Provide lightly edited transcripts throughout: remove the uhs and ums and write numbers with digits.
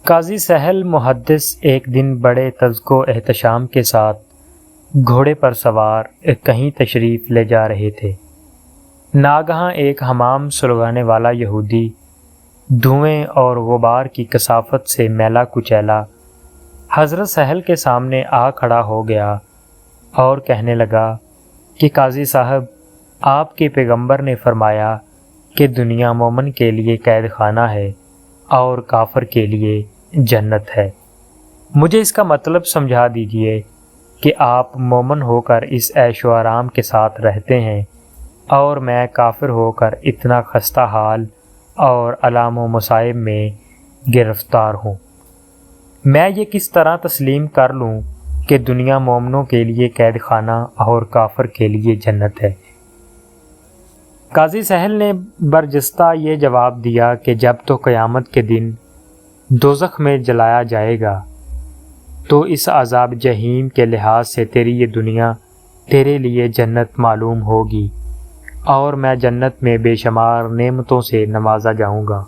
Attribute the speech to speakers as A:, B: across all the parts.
A: قاضی سہل محدث ایک دن بڑے تذک و احتشام کے ساتھ گھوڑے پر سوار کہیں تشریف لے جا رہے تھے۔ ناگہاں ایک حمام سلگانے والا یہودی دھوئیں اور غبار کی کثافت سے میلا کچیلا حضرت سہل کے سامنے آ کھڑا ہو گیا اور کہنے لگا کہ قاضی صاحب، آپ کے پیغمبر نے فرمایا کہ دنیا مومن کے لیے قید خانہ ہے اور کافر کے لیے جنت ہے۔ مجھے اس کا مطلب سمجھا دیجئے کہ آپ مومن ہو کر اس عیش و آرام کے ساتھ رہتے ہیں اور میں کافر ہو کر اتنا خستہ حال اور الام و مصائب میں گرفتار ہوں۔ میں یہ کس طرح تسلیم کر لوں کہ دنیا مومنوں کے لیے قید خانہ اور کافر کے لیے جنت ہے؟ قاضی سہل نے برجستہ یہ جواب دیا کہ جب تو قیامت کے دن دوزخ میں جلایا جائے گا تو اس عذاب جہیم کے لحاظ سے تیری یہ دنیا تیرے لیے جنت معلوم ہوگی اور میں جنت میں بے شمار نعمتوں سے نوازا جاؤں گا۔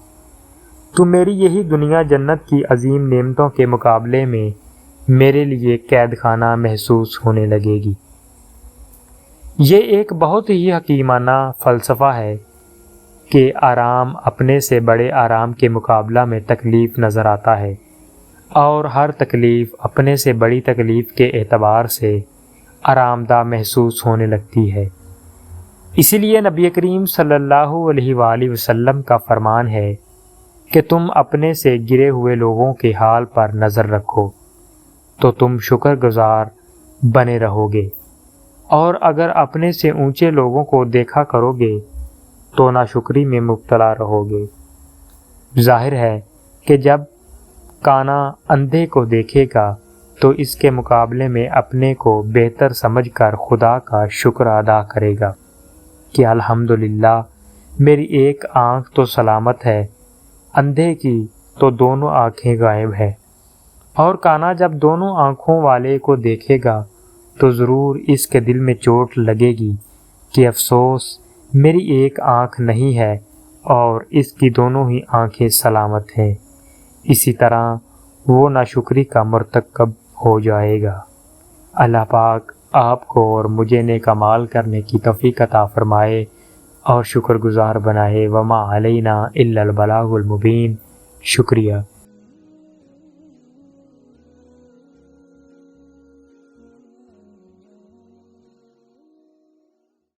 A: تو میری یہی دنیا جنت کی عظیم نعمتوں کے مقابلے میں میرے لیے قید خانہ محسوس ہونے لگے گی۔ یہ ایک بہت ہی حکیمانہ فلسفہ ہے کہ آرام اپنے سے بڑے آرام کے مقابلہ میں تکلیف نظر آتا ہے اور ہر تکلیف اپنے سے بڑی تکلیف کے اعتبار سے آرام دہ محسوس ہونے لگتی ہے۔ اسی لیے نبی کریم صلی اللہ علیہ وآلہ وسلم کا فرمان ہے کہ تم اپنے سے گرے ہوئے لوگوں کے حال پر نظر رکھو تو تم شکر گزار بنے رہو گے، اور اگر اپنے سے اونچے لوگوں کو دیکھا کرو گے تو ناشکری میں مبتلا رہو گے۔ ظاہر ہے کہ جب کانا اندھے کو دیکھے گا تو اس کے مقابلے میں اپنے کو بہتر سمجھ کر خدا کا شکر ادا کرے گا کہ الحمدللہ میری ایک آنکھ تو سلامت ہے، اندھے کی تو دونوں آنکھیں غائب ہیں۔ اور کانا جب دونوں آنکھوں والے کو دیکھے گا تو ضرور اس کے دل میں چوٹ لگے گی کہ افسوس میری ایک آنکھ نہیں ہے اور اس کی دونوں ہی آنکھیں سلامت ہیں۔ اسی طرح وہ ناشکری کا مرتکب ہو جائے گا۔ اللہ پاک آپ کو اور مجھے نیک اعمال کرنے کی توفیق عطا فرمائے اور شکر گزار بنائے۔ وما علینا الا البلاغ المبین۔ شکریہ۔